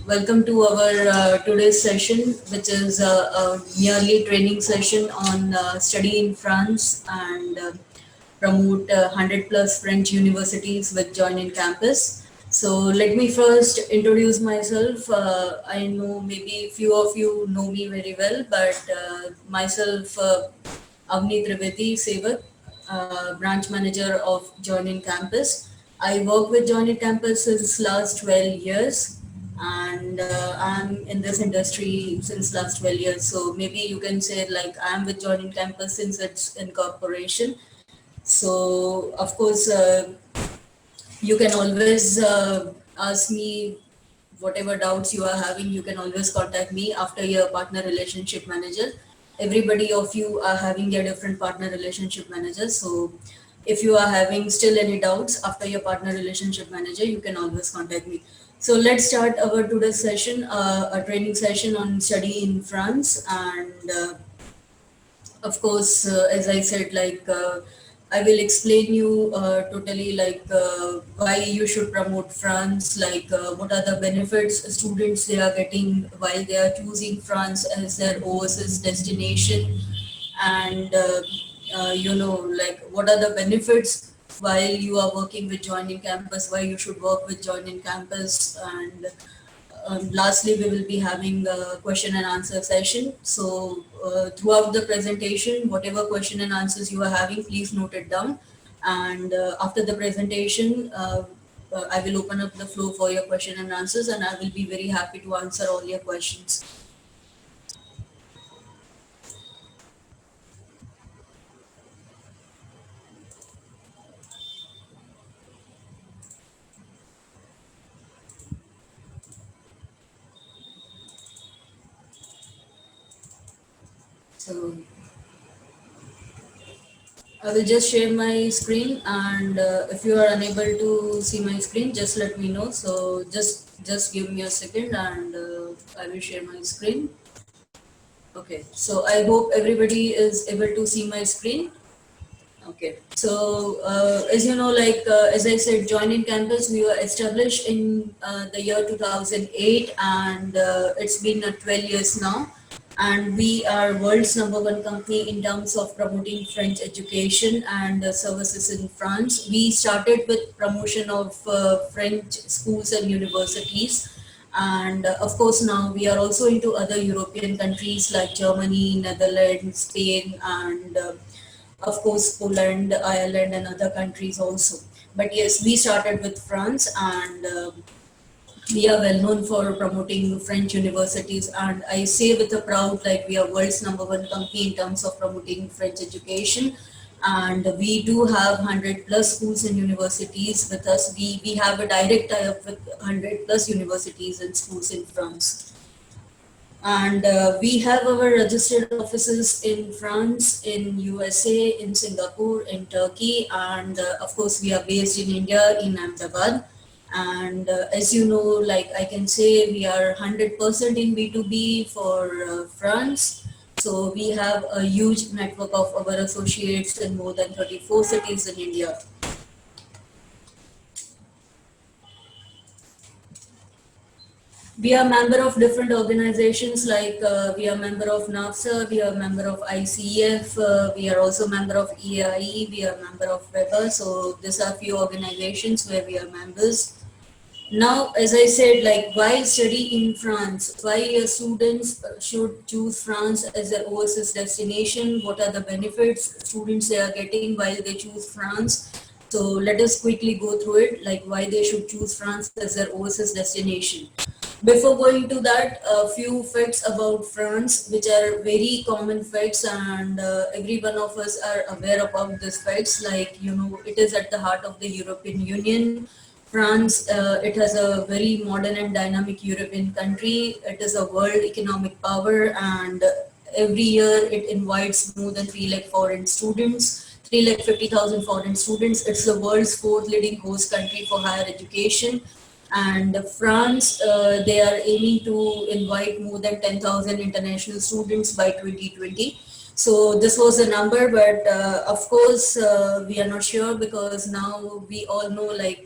Welcome to our today's session, which is a yearly training session on study in France and promote 100 plus French universities with Join in Campus. So let me first introduce myself. I know maybe few of you know me very well, but myself, Avni Trivedi Sevak, branch manager of Join in Campus. I work with Join in Campus since last 12 years, and I'm in this industry since last 12 years. So maybe you can say like I'm with Join in Campus since its incorporation. So of course, you can always ask me whatever doubts you are having. You can always contact me after your partner relationship manager. Everybody of you are having their different partner relationship managers. So if you are having still any doubts after your partner relationship manager, you can always contact me. So let's start our today's session, a training session on study in France. And of course, as I said, I will explain you totally why you should promote France, what are the benefits students they are getting while they are choosing France as their overseas destination, and what are the benefits while you are working with Join in Campus, why you should work with Join in Campus, and lastly, we will be having a question and answer session. So, throughout the presentation, whatever question and answers you are having, please note it down. And after the presentation, I will open up the floor for your question and answers, and I will be very happy to answer all your questions. So, I will just share my screen, and if you are unable to see my screen, just let me know. So, just give me a second, and I will share my screen. Okay, so I hope everybody is able to see my screen. Okay, so as you know, as I said, Join in Campus, we were established in the year 2008, and it's been 12 years now. And we are world's number one company in terms of promoting French education and services in France. We started with promotion of French schools and universities, and of course now we are also into other European countries like Germany, Netherlands, Spain, and of course Poland, Ireland, and other countries also. But yes, we started with France, and we are well known for promoting French universities. And I say with a proud, like we are world's number one company in terms of promoting French education. And we do have 100 plus schools and universities with us. We have a direct tie-up with 100 plus universities and schools in France. And we have our registered offices in France, in USA, in Singapore, in Turkey, and of course we are based in India, in Ahmedabad. And as you know, like I can say, we are 100% in B2B for France. So we have a huge network of our associates in more than 34 cities in India. We are member of different organizations, we are member of NAFSA, we are member of ICF, we are also member of EAI, we are member of WEBA. So these are few organizations where we are members. Now, as I said, like why study in France? Why students should choose France as their overseas destination? What are the benefits students they are getting while they choose France? So let us quickly go through it, like why they should choose France as their overseas destination. Before going to that, a few facts about France, which are very common facts, and every one of us are aware about these facts. Like, you know, it is at the heart of the European Union. France, it has a very modern and dynamic European country. It is a world economic power, and every year it invites more than 3 lakh foreign students, 3 lakh 50,000 foreign students. It's the world's fourth leading host country for higher education. And France, they are aiming to invite more than 10,000 international students by 2020. So this was the number, but of course we are not sure, because now we all know, like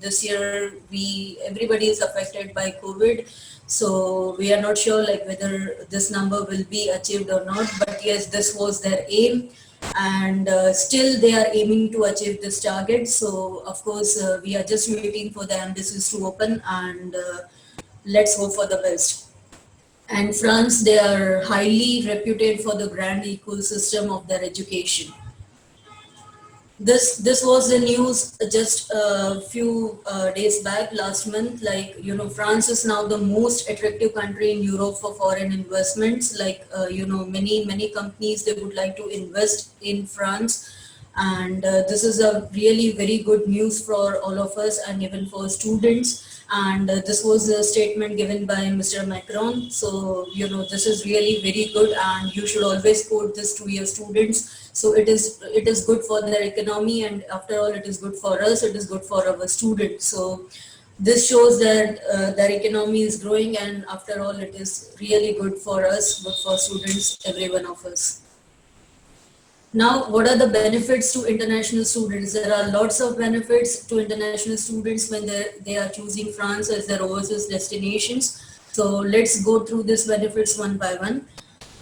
this year we everybody is affected by COVID. So we are not sure like whether this number will be achieved or not. But yes, this was their aim, and still they are aiming to achieve this target. So of course we are just waiting for the embassies to open, and let's hope for the best. And France, they are highly reputed for the grand ecosystem of their education. This was the news just a few days back, last month. Like France is now the most attractive country in Europe for foreign investments. Like many companies, they would like to invest in France, and this is a really very good news for all of us, and even for students. And this was a statement given by Mr. Macron. So this is really very good, and you should always quote this to your students. So it is good for their economy, and after all, it is good for us, it is good for our students. So this shows that their economy is growing, and after all, it is really good for us, good for students, every one of us. Now, what are the benefits to international students? There are lots of benefits to international students when they are choosing France as their overseas destinations. So let's go through these benefits one by one.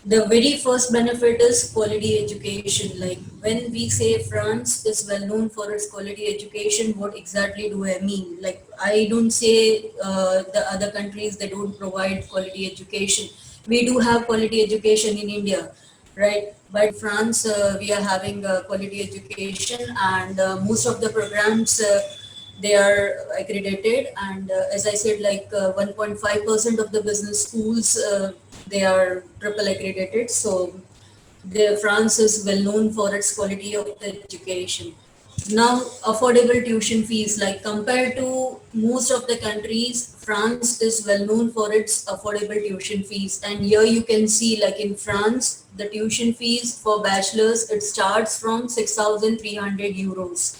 The very first benefit is quality education. Like when we say France is well known for its quality education, what exactly do I mean? Like I don't say the other countries, they don't provide quality education. We do have quality education in India, right? But France, we are having quality education, and most of the programs they are accredited. And as I said, like 1.5% of the business schools they are triple accredited. So France is well known for its quality of the education. Now, affordable tuition fees, like compared to most of the countries, France is well known for its affordable tuition fees. And here you can see, like in France, the tuition fees for bachelors, it starts from 6,300 euros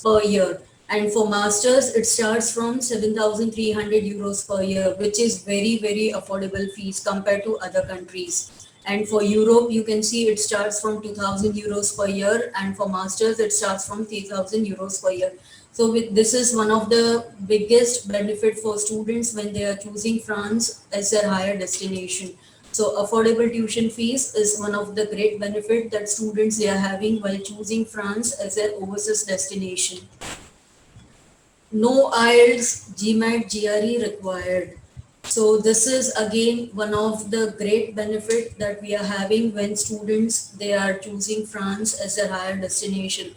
per year. And for masters, it starts from 7,300 euros per year, which is very, very affordable fees compared to other countries. And for Europe, you can see it starts from 2,000 euros per year, and for masters, it starts from 3,000 euros per year. So this is one of the biggest benefit for students when they are choosing France as their higher destination. So affordable tuition fees is one of the great benefit that students they are having while choosing France as their overseas destination. No IELTS, GMAT, GRE required. So this is again one of the great benefit that we are having when students they are choosing France as their higher destination.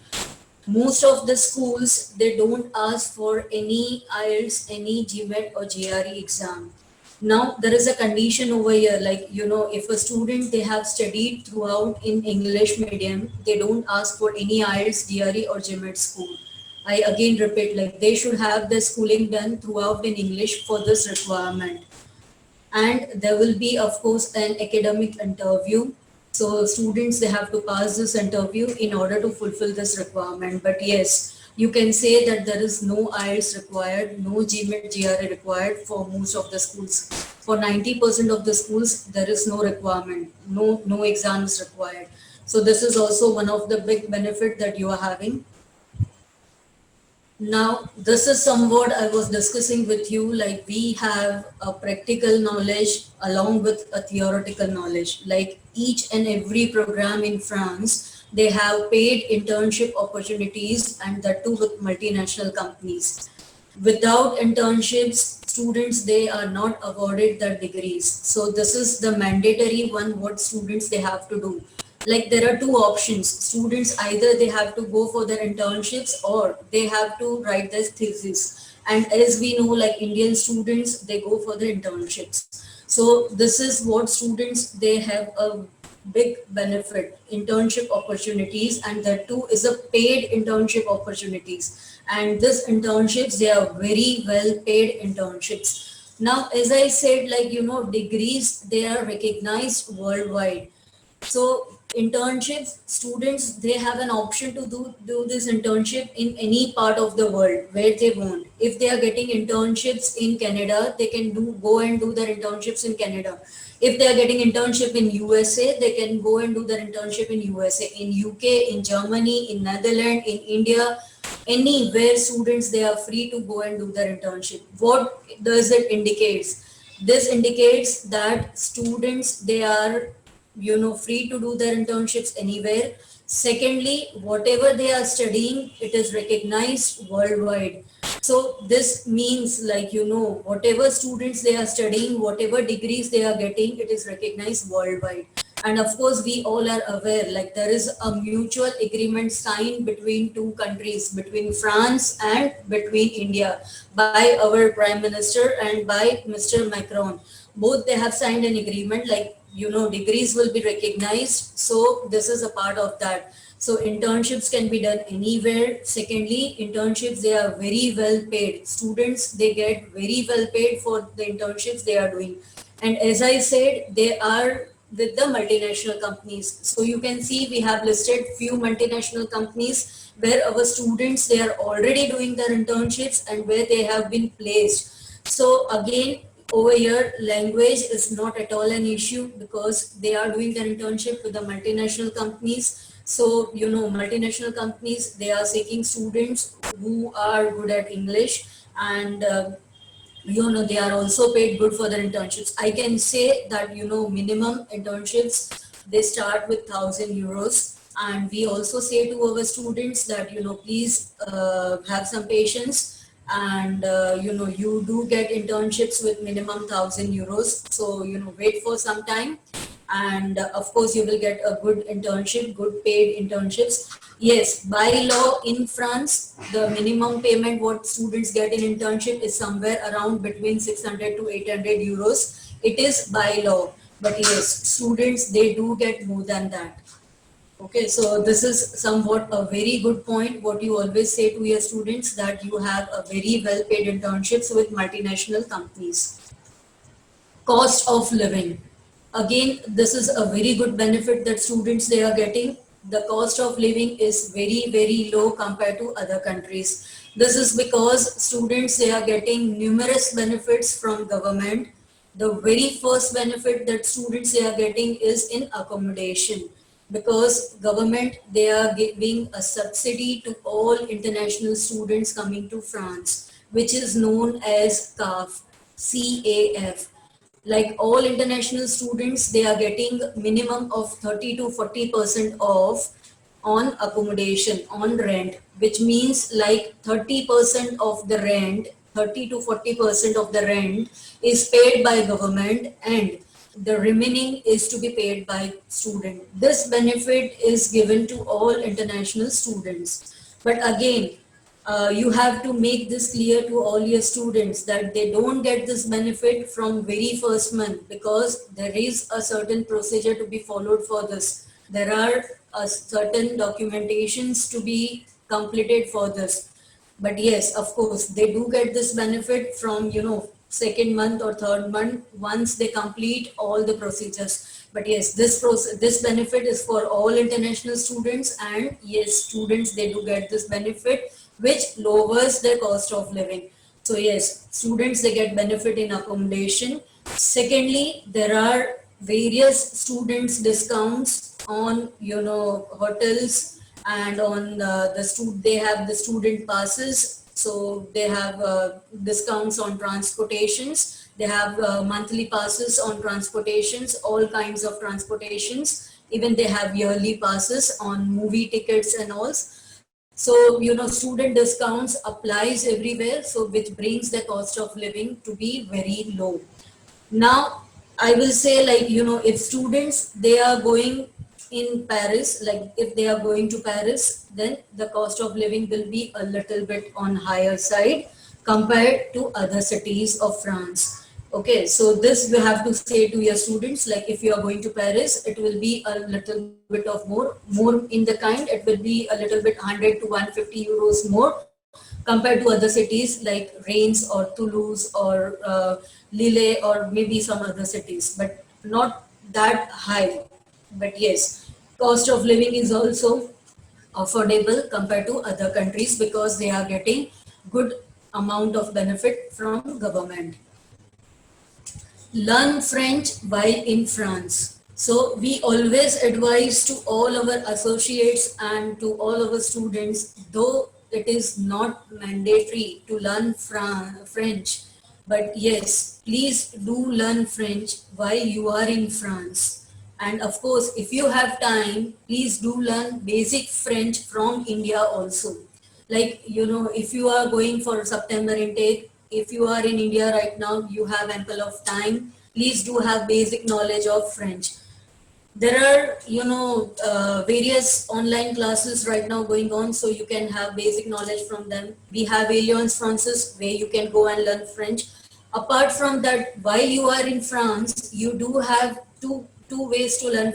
Most of the schools they don't ask for any IELTS, any GMAT or GRE exam. Now there is a condition over here, like if a student they have studied throughout in English medium, they don't ask for any IELTS, GRE or GMAT school. I again repeat, like they should have the schooling done throughout in English for this requirement. And there will be, of course, an academic interview. So students, they have to pass this interview in order to fulfill this requirement. But yes, you can say that there is no IELTS required, no GMAT, GRE required for most of the schools. For 90% of the schools, there is no requirement, no exams required. So this is also one of the big benefit that you are having. Now, this is somewhat I was discussing with you, like we have a practical knowledge along with a theoretical knowledge. Like each and every program in France, they have paid internship opportunities, and that too with multinational companies. Without internships, students, they are not awarded their degrees. So this is the mandatory one, what students they have to do. Like there are two options. Students, either they have to go for their internships or they have to write their thesis. And as we know, like Indian students, they go for the internships. So this is what students, they have a big benefit, internship opportunities, and that too is a paid internship opportunities. And this internships, they are very well paid internships. Now, as I said, like degrees, they are recognized worldwide. So internships, students, they have an option to do this internship in any part of the world where they want. If they are getting internships in Canada, they can go and do their internships in Canada. If they are getting internship in USA, they can go and do their internship in USA, in UK, in Germany, in Netherlands, in India, anywhere students, they are free to go and do their internship. What does it indicates? This indicates that students, they are free to do their internships anywhere. Secondly, whatever they are studying, it is recognized worldwide. So this means, like, whatever students they are studying, whatever degrees they are getting, it is recognized worldwide. And of course, we all are aware, like, there is a mutual agreement signed between two countries, between France and between India, by our Prime Minister and by Mr. Macron. Both, they have signed an agreement, like, degrees will be recognized. So this is a part of that. So internships can be done anywhere. Secondly, internships, they are very well paid. Students, they get very well paid for the internships they are doing. And as I said, they are with the multinational companies. So you can see we have listed few multinational companies where our students, they are already doing their internships and where they have been placed. So again, over here, language is not at all an issue because they are doing their internship with the multinational companies. So, multinational companies, they are seeking students who are good at English, and they are also paid good for their internships. I can say that, minimum internships, they start with 1,000 euros. And we also say to our students that, please have some patience, and you do get internships with minimum 1,000 euros. So, wait for some time, and of course you will get a good internship, good paid internships. Yes, by law in France, the minimum payment what students get in internship is somewhere around between 600 to 800 euros. It is by law, but yes, students, they do get more than that. Okay, so this is somewhat a very good point, what you always say to your students, that you have a very well paid internships with multinational companies. Cost of living. Again, this is a very good benefit that students, they are getting. The cost of living is very, very low compared to other countries. This is because students, they are getting numerous benefits from government. The very first benefit that students, they are getting is in accommodation, because government, they are giving a subsidy to all international students coming to France, which is known as CAF, CAF. Like, all international students, they are getting minimum of 30 to 40% off on accommodation, on rent, which means like 30% of the rent, 30 to 40% of the rent is paid by government, and the remaining is to be paid by student. This benefit is given to all international students. But again, you have to make this clear to all your students that they don't get this benefit from very first month, because there is a certain procedure to be followed for this. There are certain documentations to be completed for this. But yes, of course, they do get this benefit from, second month or third month, once they complete all the procedures. But yes, this benefit is for all international students, and yes, students, they do get this benefit, which lowers their cost of living. So yes, students, they get benefit in accommodation. Secondly, there are various students discounts on, hotels, and on they have the student passes. So they have discounts on transportations. They have monthly passes on transportations, all kinds of transportations. Even they have yearly passes on movie tickets and all. So, student discounts applies everywhere, so which brings the cost of living to be very low. Now, I will say, like, if students, they are going in Paris, like if they are going to Paris, then the cost of living will be a little bit on higher side compared to other cities of France. Okay, so this you have to say to your students, like if you are going to Paris, it will be a little bit of more in the kind, it will be a little bit 100 to 150 euros more compared to other cities like Reims or Toulouse or Lille or maybe some other cities, but not that high. But yes, Cost of living is also affordable compared to other countries because they are getting good amount of benefit from government. Learn French while in France. So we always advise to all our associates and to all our students, though it is not mandatory to learn French, but yes, please do learn French while you are in France. And of course, if you have time, please do learn basic French from India also. Like, if you are going for September intake, if you are in India right now, you have ample of time. Please do have basic knowledge of French. There are, various online classes right now going on, so you can have basic knowledge from them. We have Alliance Francaise where you can go and learn French. Apart from that, while you are in France, you do have two ways to learn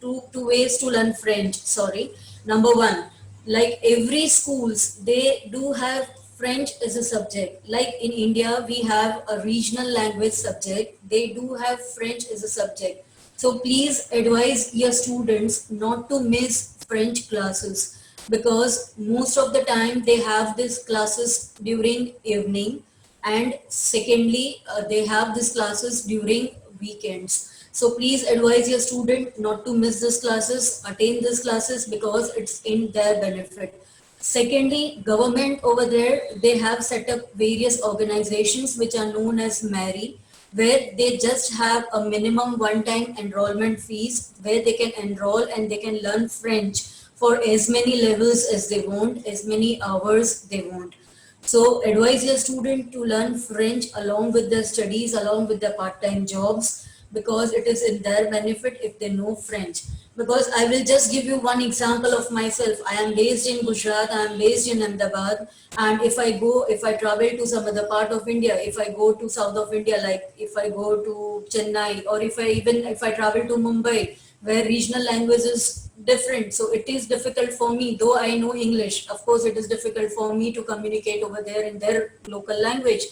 two ways to learn French. Sorry. Number one, like every schools, they do have French as a subject. Like in India, we have a regional language subject. They do have French as a subject. So please advise your students not to miss French classes because most of the time they have these classes during evening, and secondly they have these classes during weekends. So please advise your student not to miss these classes, attend these classes because it's in their benefit. Secondly, government over there, they have set up various organizations which are known as MARI, where they just have a minimum one-time enrollment fees where they can enroll and they can learn French for as many levels as they want, as many hours they want. So advise your student to learn French along with their studies, along with their part-time jobs, because it is in their benefit if they know French. Because I will just give you one example of myself. I am based in Gujarat, I am based in Ahmedabad, and if I travel to some other part of India, if I go to south of India, like if I go to Chennai, or if I travel to Mumbai, where regional language is different, so it is difficult for me, though I know English, of course it is difficult for me to communicate over there in their local language.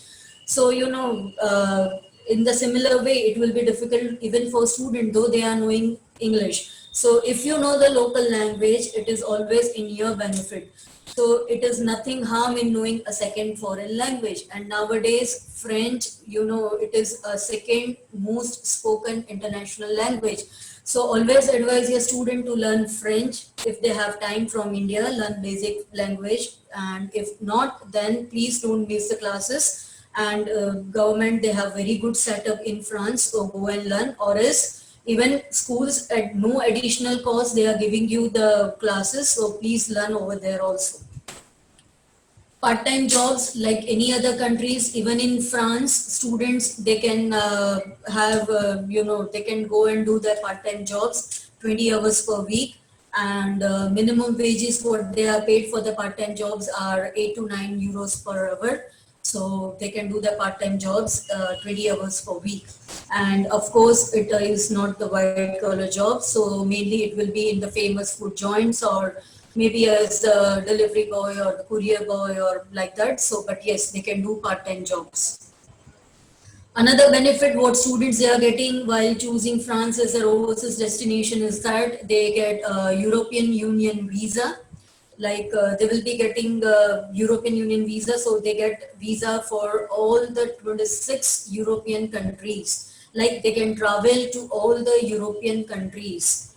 So in the similar way it will be difficult even for student though they are knowing English. So if you know the local language, it is always in your benefit. So it is nothing harm in knowing a second foreign language. And nowadays French, it is a second most spoken international language. So always advise your student to learn French. If they have time from India, learn basic language. And if not, then please don't miss the classes. And government, they have very good setup in France, so go and learn. Or else even schools at no additional cost, they are giving you the classes. So please learn over there also. Part-time jobs like any other countries, even in France, students, they can have they can go and do their part-time jobs 20 hours per week, and minimum wages what they are paid for the part-time jobs are 8 to 9 euros per hour. So they can do the part-time jobs 20 hours per week. And of course it is not the white collar job, so mainly it will be in the famous food joints, or maybe as the delivery boy or the courier boy or like that. So but yes, they can do part-time jobs. Another benefit what students they are getting while choosing France as their overseas destination is that they get a European Union visa. Like they will be getting a European Union visa, so they get visa for all the 26 European countries. Like they can travel to all the European countries.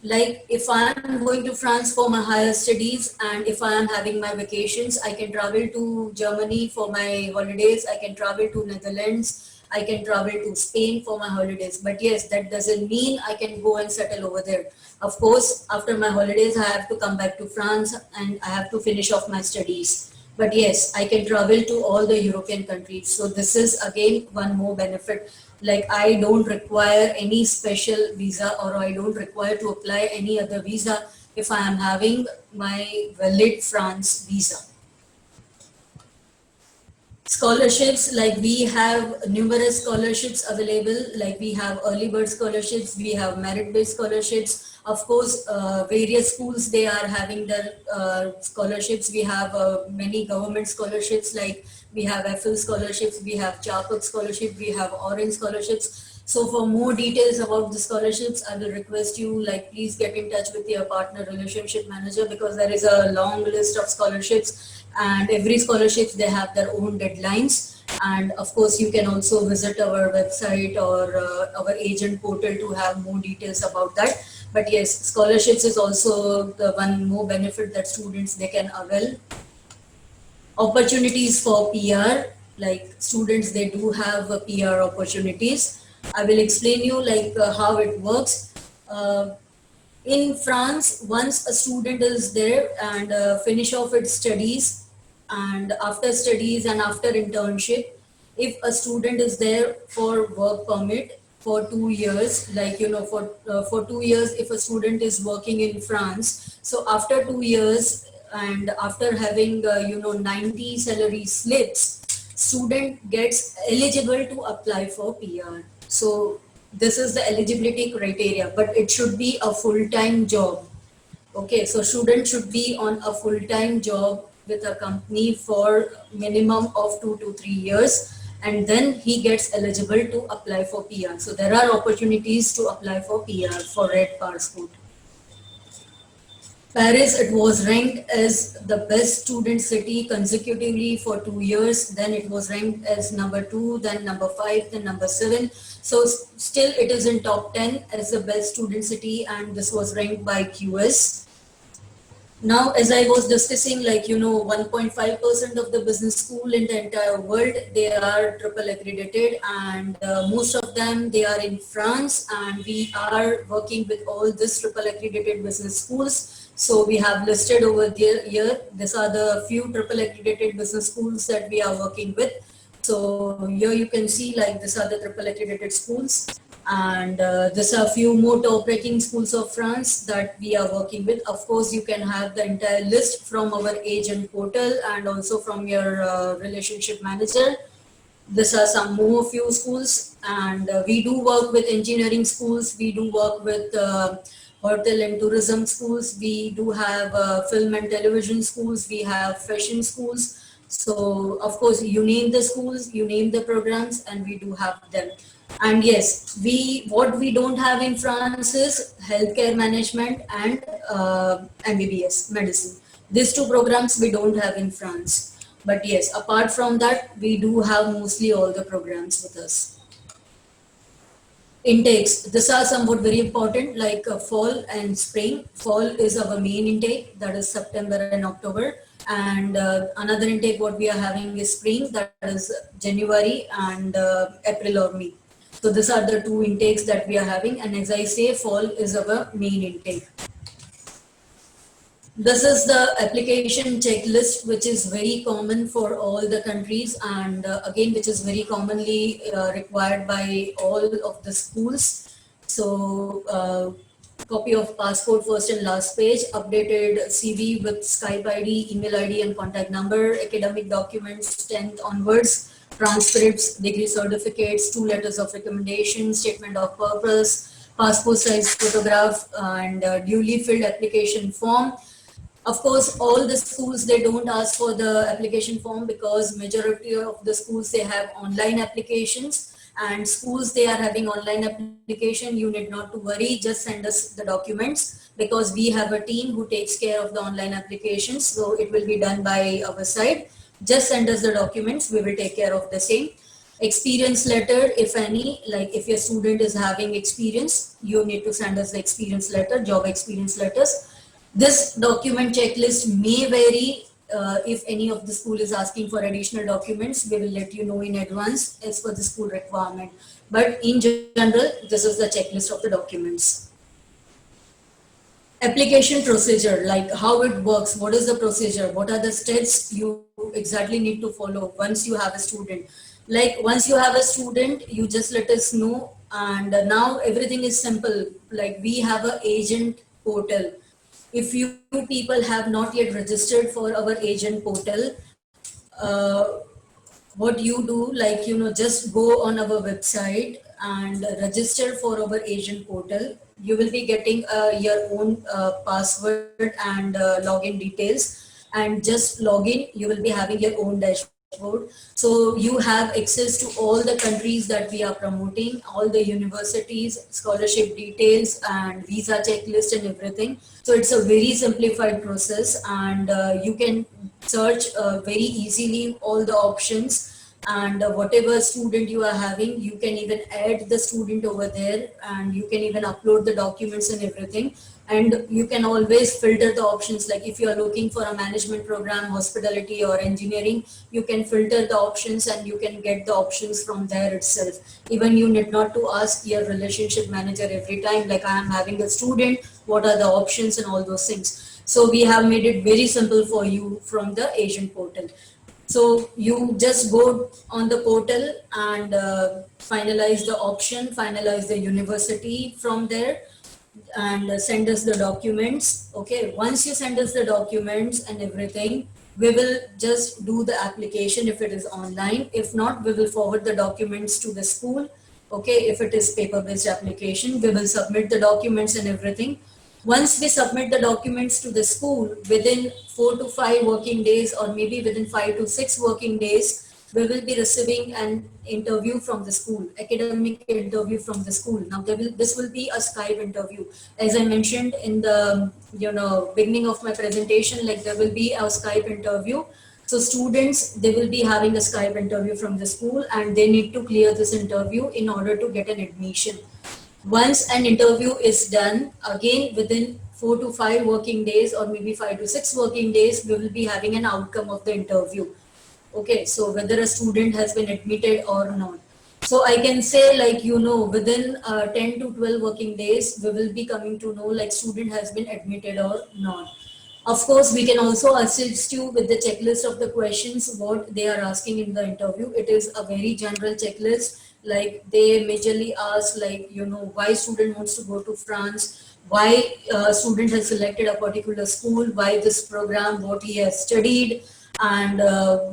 Like if I am going to France for my higher studies, and if I am having my vacations, I can travel to Germany for my holidays, I can travel to Netherlands, I can travel to Spain for my holidays. But yes, that doesn't mean I can go and settle over there. Of course, after my holidays, I have to come back to France and I have to finish off my studies. But yes, I can travel to all the European countries. So this is again one more benefit. Like I don't require any special visa, or I don't require to apply any other visa if I am having my valid France visa. Scholarships, like we have numerous scholarships available, like we have early bird scholarships, we have merit based scholarships. Of course various schools, they are having their scholarships. We have many government scholarships, like we have FL scholarships, we have Charpak scholarship, we have Orange scholarships. So for more details about the scholarships, I will request you, like, please get in touch with your partner relationship manager, because there is a long list of scholarships, and every scholarships they have their own deadlines. And of course, you can also visit our website or our agent portal to have more details about that. But yes, scholarships is also the one more benefit that students they can avail. Opportunities for PR, like students they do have PR opportunities. I will explain you like how it works. Uh, in France, once a student is there and finish off its studies, and after studies and after internship, if a student is there for work permit for 2 years, like for 2 years, if a student is working in France, so after 2 years and after having 90 salary slips, student gets eligible to apply for PR. So this is the eligibility criteria, but it should be a full-time job. Okay, so student should be on a full-time job with a company for minimum of 2 to 3 years, and then he gets eligible to apply for PR. So there are opportunities to apply for PR for Red Passport. Paris, it was ranked as the best student city consecutively for 2 years. Then it was ranked as number two, then number five, then number seven. So still it is in top 10 as the best student city, and this was ranked by QS. Now, as I was discussing, 1.5% of the business school in the entire world, they are triple accredited, and most of them, they are in France, and we are working with all these triple accredited business schools. So we have listed over there here. These are the few triple accredited business schools that we are working with. So here you can see like these are the triple accredited schools, and there's a few more top ranking schools of France that we are working with. Of course, you can have the entire list from our agent portal and also from your relationship manager. These are some more few schools, and we do work with engineering schools. We do work with hotel and tourism schools. We do have film and television schools. We have fashion schools. So of course, you name the schools, you name the programs, and we do have them. And yes, we what we don't have in France is healthcare management and MBBS medicine. These two programs we don't have in France. But yes, apart from that, we do have mostly all the programs with us. Intakes, these are somewhat very important, like fall and spring. Fall is our main intake, that is September and October. And another intake what we are having is spring, that is January and April or May. So these are the two intakes that we are having. And as I say, fall is our main intake. This is the application checklist, which is very common for all the countries, and again, which is very commonly required by all of the schools. So, copy of passport first and last page, updated CV with Skype ID, email ID, and contact number, academic documents 10th onwards, transcripts, degree certificates, 2 letters of recommendation, statement of purpose, passport size photograph, and duly filled application form. Of course, all the schools, they don't ask for the application form because majority of the schools, they have online applications, and schools they are having online application. You need not to worry, just send us the documents because we have a team who takes care of the online applications. So it will be done by our side. Just send us the documents, we will take care of the same. Experience letter, if any, like if your student is having experience, you need to send us the experience letter, job experience letters. This document checklist may vary. If any of the school is asking for additional documents, we will let you know in advance as per the school requirement. But in general, this is the checklist of the documents. Application procedure, like how it works, what is the procedure, what are the steps you exactly need to follow once you have a student. Like once you have a student, you just let us know, and now everything is simple. Like we have a agent portal. If you people have not yet registered for our agent portal, uh, what you do, like just go on our website and register for our agent portal. You will be getting your own password and login details, and just log in. You will be having your own dashboard. dashboard. So you have access to all the countries that we are promoting, all the universities, scholarship details, and visa checklist and everything. So it's a very simplified process, and you can search very easily all the options. And whatever student you are having, you can even add the student over there, and you can even upload the documents and everything. And you can always filter the options, like if you are looking for a management program, hospitality or engineering, you can filter the options and you can get the options from there itself. Even you need not to ask your relationship manager every time, like I am having a student, what are the options and all those things. So we have made it very simple for you from the agent portal. So you just go on the portal and finalize the option, finalize the university from there, and send us the documents. Okay, once you send us the documents and everything, we will just do the application if it is online. If not, we will forward the documents to the school. Okay, if it is paper based application, we will submit the documents and everything. Once we submit the documents to the school, within 4 to 5 working days, or maybe within 5 to 6 working days, we will be receiving an interview from the school, academic interview from the school. Now this will be a Skype interview. As I mentioned in the beginning of my presentation, like there will be a Skype interview. So students, they will be having a Skype interview from the school, and they need to clear this interview in order to get an admission. Once an interview is done, again within 4 to 5 working days, or maybe 5 to 6 working days, we will be having an outcome of the interview. Okay, so whether a student has been admitted or not. So I can say, like, within 10 to 12 working days, we will be coming to know like student has been admitted or not. Of course, we can also assist you with the checklist of the questions what they are asking in the interview. It is a very general checklist. Like they majorly ask, like, why student wants to go to France, why student has selected a particular school, why this program, what he has studied, and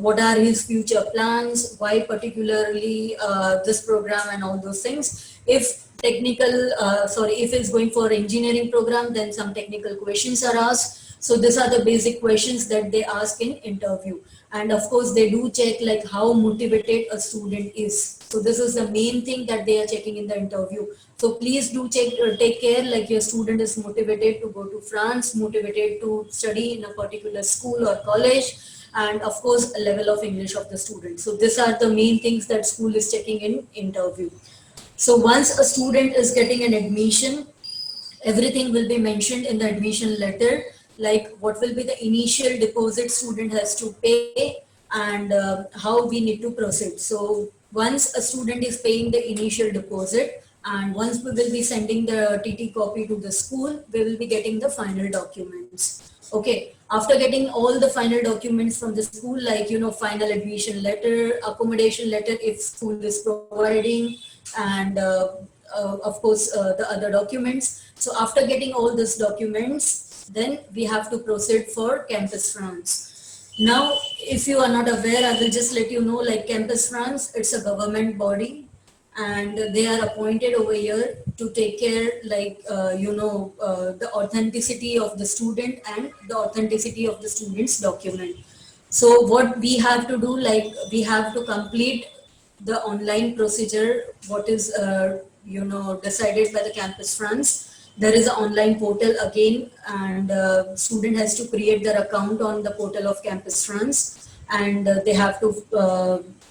what are his future plans, why particularly this program, and all those things. If if it's going for engineering program, then some technical questions are asked. So these are the basic questions that they ask in interview. And of course, they do check like how motivated a student is. So this is the main thing that they are checking in the interview. So please do take care, like your student is motivated to go to France, motivated to study in a particular school or college, and of course a level of English of the student. So these are the main things that school is checking in interview. So once a student is getting an admission, everything will be mentioned in the admission letter, like what will be the initial deposit student has to pay, and how we need to proceed. So once a student is paying the initial deposit, and once we will be sending the TT copy to the school, we will be getting the final documents. Okay, after getting all the final documents from the school, like final admission letter, accommodation letter if school is providing, and of course the other documents. So after getting all these documents, then we have to proceed for Campus France. Now, if you are not aware, I will just let you know, like Campus France, it's a government body, and they are appointed over here to take care, like, the authenticity of the student and the authenticity of the student's document. So what we have to do, like we have to complete the online procedure, what is decided by the Campus France. There is an online portal again, and student has to create their account on the portal of Campus France, and they have to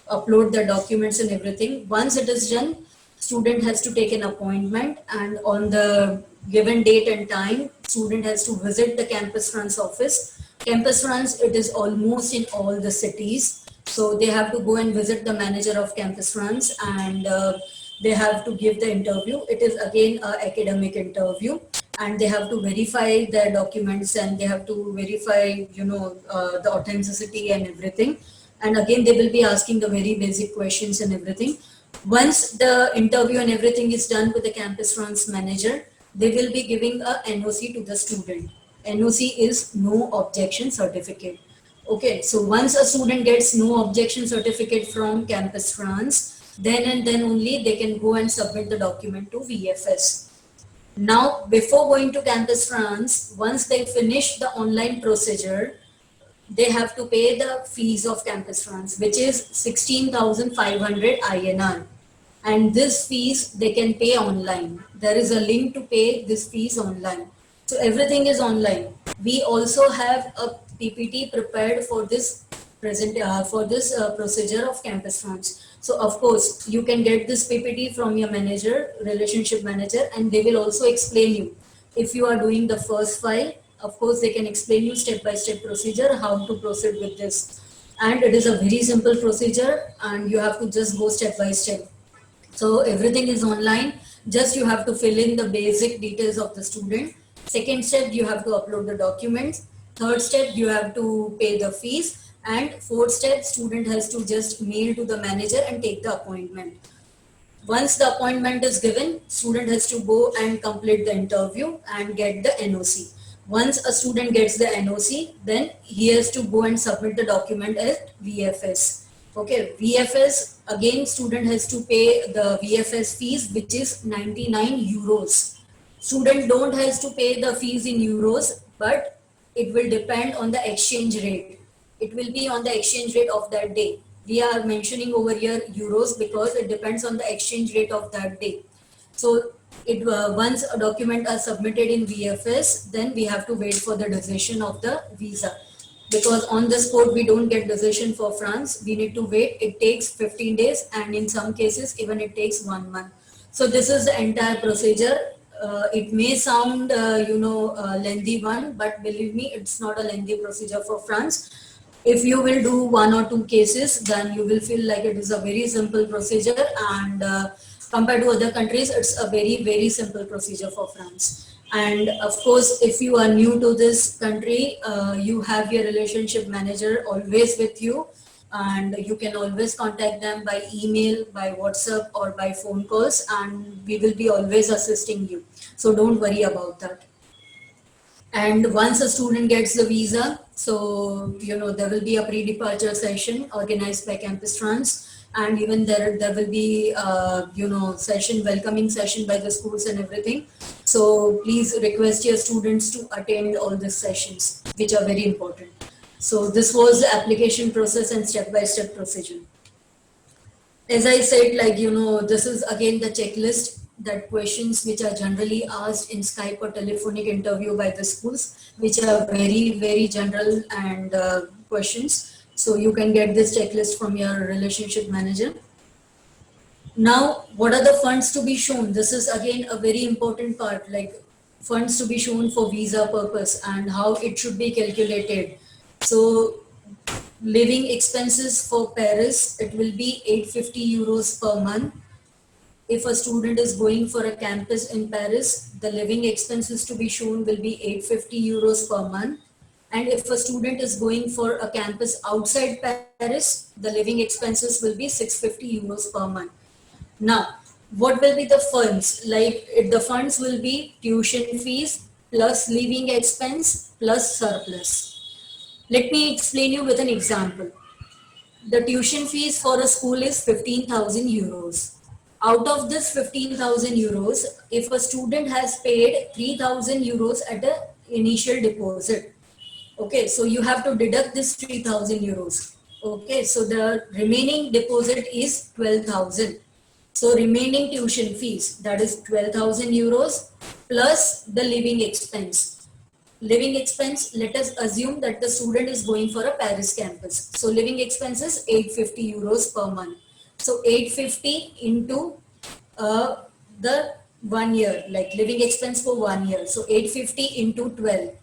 upload the documents and everything. Once it is done, student has to take an appointment, and on the given date and time, student has to visit the Campus France office. Campus France, it is almost in all the cities. So they have to go and visit the manager of Campus France, and they have to give the interview. It is again an academic interview, and they have to verify their documents, and they have to verify, the authenticity and everything. And again, they will be asking the very basic questions and everything. Once the interview and everything is done with the Campus France manager, they will be giving a NOC to the student. NOC is no objection certificate. Okay, so once a student gets no objection certificate from Campus France, then and then only they can go and submit the document to VFS. Now, before going to Campus France, once they finish the online procedure, they have to pay the fees of Campus France, which is 16,500 INR. And this fees they can pay online. There is a link to pay this fees online. So everything is online. We also have a PPT prepared for this procedure of Campus France. So of course you can get this PPT from your manager, relationship manager, and they will also explain you. If you are doing the first file, of course they can explain you step by step procedure how to proceed with this. And it is a very simple procedure, and you have to just go step by step. So everything is online. Just you have to fill in the basic details of the student. Second step, you have to upload the documents. Third step, you have to pay the fees. And fourth step, student has to just mail to the manager and take the appointment. Once the appointment is given, student has to go and complete the interview and get the NOC. Once a student gets the NOC, then he has to go and submit the document at VFS. Okay, VFS, again student has to pay the VFS fees, which is 99 euros. Student don't has to pay the fees in euros, but it will depend on the exchange rate. It will be on the exchange rate of that day. We are mentioning over here euros because it depends on the exchange rate of that day. So it once a document are submitted in VFS, then we have to wait for the decision of the visa. Because on the spot we don't get decision for France. We need to wait. It takes 15 days, and in some cases even it takes 1 month. So this is the entire procedure. It may sound lengthy one, but believe me, it's not a lengthy procedure for France. If you will do 1 or 2 cases, then you will feel like it is a very simple procedure, and compared to other countries, it's a very simple procedure for France. And of course, if you are new to this country, you have your relationship manager always with you, and you can always contact them by email, by WhatsApp, or by phone calls, and we will be always assisting you. So don't worry about that. And once a student gets the visa, so there will be a pre-departure session organized by Campus France, and even there will be session, welcoming session by the schools and everything. So please request your students to attend all these sessions, which are very important. So this was the application process and step-by-step procedure. As I said, this is again the checklist, that questions which are generally asked in Skype or telephonic interview by the schools, which are very general and questions. So you can get this checklist from your relationship manager. Now, what are the funds to be shown? This is again a very important part, like funds to be shown for visa purpose and how it should be calculated. So living expenses for Paris, it will be 850 euros per month. If a student is going for a campus in Paris, the living expenses to be shown will be 850 euros per month. And if a student is going for a campus outside Paris, the living expenses will be 650 euros per month. Now, what will be the funds? Like the funds will be tuition fees plus living expense plus surplus. Let me explain you with an example. The tuition fees for a school is 15,000 euros. Out of this 15,000 euros, if a student has paid 3,000 euros at an initial deposit, okay, so you have to deduct this 3,000 euros. Okay, so the remaining deposit is 12,000. So remaining tuition fees, that is 12,000 euros plus the living expense. Living expense, let us assume that the student is going for a Paris campus. So living expense is 850 euros per month. So 850 into the 1 year, like living expense for 1 year. So 850 into 12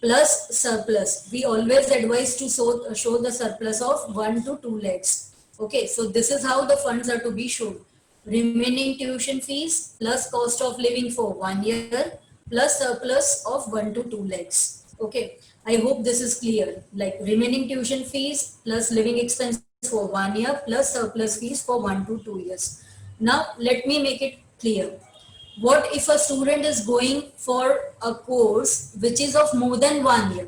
plus surplus. We always advise to show the surplus of 1 to 2 lakhs. Okay, so this is how the funds are to be shown. Remaining tuition fees plus cost of living for 1 year plus surplus of 1 to 2 lakhs. Okay, I hope this is clear. Like remaining tuition fees plus living expense for 1 year plus surplus fees for 1 to 2 years. Now let me make it clear. What if a student is going for a course which is of more than 1 year?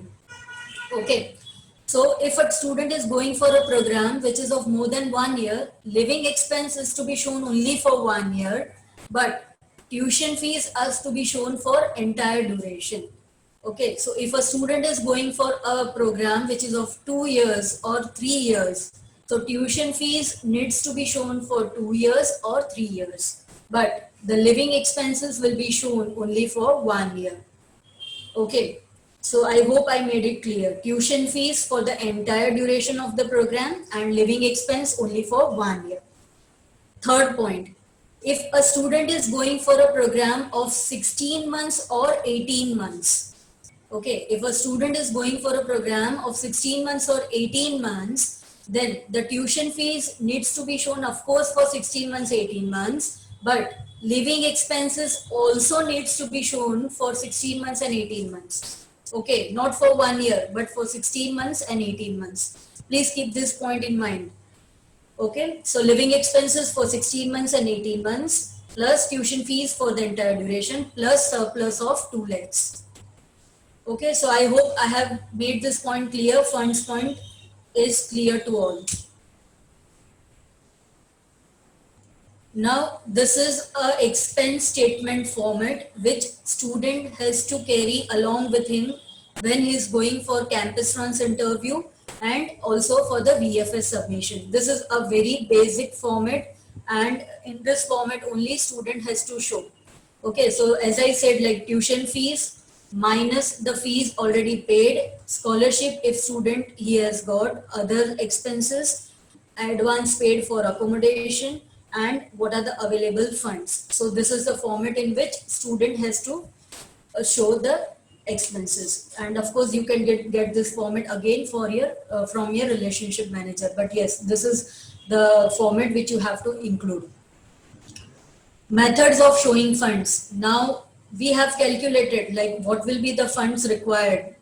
Okay, so if a student is going for a program which is of more than 1 year, living expense is to be shown only for 1 year, but tuition fees are to be shown for entire duration. Okay, so if a student is going for a program which is of 2 years or 3 years, so tuition fees needs to be shown for 2 years or 3 years. But the living expenses will be shown only for 1 year. Okay, so I hope I made it clear. Tuition fees for the entire duration of the program and living expense only for 1 year. Third point, if a student is going for a program of 16 months or 18 months, okay, if a student is going for a program of 16 months or 18 months, then the tuition fees needs to be shown, of course, for 16 months, 18 months, but living expenses also needs to be shown for 16 months and 18 months. Okay, not for 1 year, but for 16 months and 18 months. Please keep this point in mind. Okay, so living expenses for 16 months and 18 months, plus tuition fees for the entire duration, plus surplus of 2 lakhs. Okay, so I hope I have made this point clear. Funds point is clear to all. Now, this is a expense statement format which student has to carry along with him when he is going for campus runs interview and also for the VFS submission. This is a very basic format, and in this format only student has to show. Okay, so as I said, like tuition fees minus the fees already paid, scholarship if student he has got, other expenses, advance paid for accommodation, and what are the available funds. So this is the format in which student has to show the expenses, and of course you can get this format again for your from your relationship manager, but yes, this is the format which you have to include. Methods of showing funds. Now we have calculated like what will be the funds required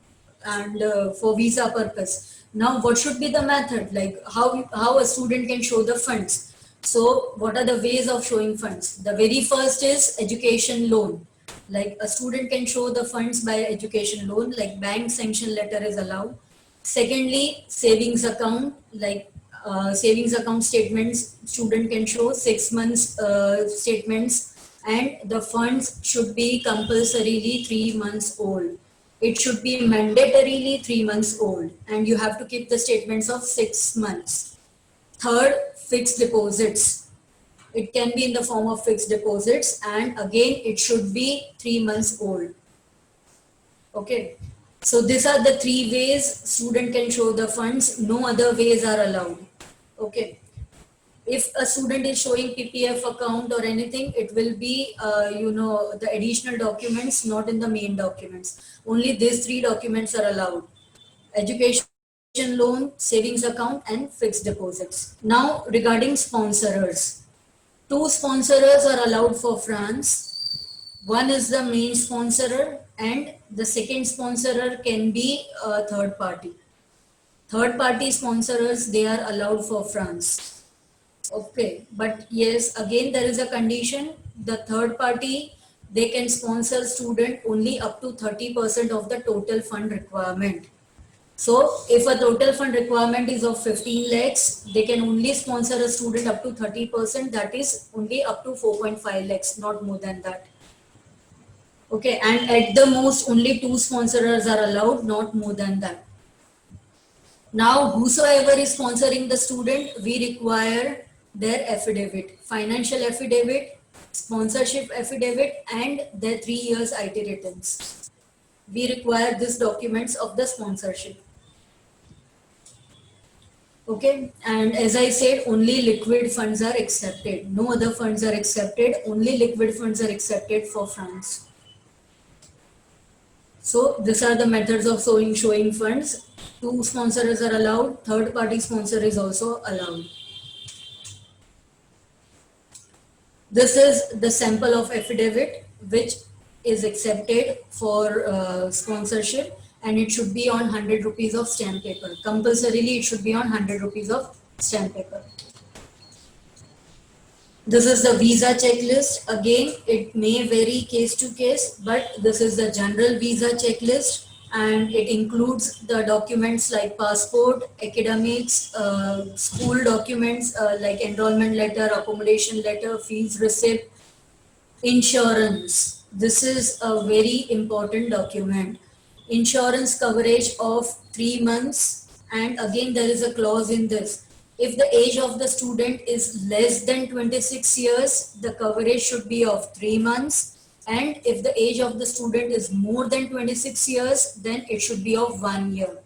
and for visa purpose. Now what should be the method, like how a student can show the funds. So what are the ways of showing funds? The very first is education loan. Like a student can show the funds by education loan, like bank sanction letter is allowed. Secondly, savings account, like savings account statements, student can show 6 months statements, and the funds should be compulsorily 3 months old. It should be mandatorily 3 months old, and you have to keep the statements of 6 months. Third, fixed deposits. It can be in the form of fixed deposits, and again it should be 3 months old. Okay, so these are the three ways student can show the funds. No other ways are allowed. Okay, if a student is showing PPF account or anything, it will be the additional documents, not in the main documents. Only these three documents are allowed: education loan, savings account, and fixed deposits. Now regarding sponsors, two sponsors are allowed for France. One is the main sponsor, and the second sponsor can be a third party. Third party sponsors, they are allowed for France. Okay, but yes, again there is a condition. The third party, they can sponsor student only up to 30% of the total fund requirement. So if a total fund requirement is of 15 lakhs, they can only sponsor a student up to 30%, that is only up to 4.5 lakhs, not more than that. Okay, and at the most only two sponsors are allowed, not more than that. Now, whosoever is sponsoring the student, we require their affidavit, financial affidavit, sponsorship affidavit, and their 3 years IT returns. We require these documents of the sponsorship. Okay, and as I said, only liquid funds are accepted. No other funds are accepted. Only liquid funds are accepted for France. So these are the methods of showing funds. Two sponsors are allowed. Third party sponsor is also allowed. This is the sample of affidavit which is accepted for sponsorship, and it should be on 100 rupees of stamp paper. Compulsorily it should be on 100 rupees of stamp paper. This is the visa checklist. Again, it may vary case to case, but this is the general visa checklist, and it includes the documents like passport, academics, school documents like enrollment letter, accommodation letter, fees receipt, insurance. This is a very important document. insurance coverage of 3 months. And again, there is a clause in this. If the age of the student is less than 26 years, the coverage should be of 3 months. And if the age of the student is more than 26 years, then it should be of 1 year.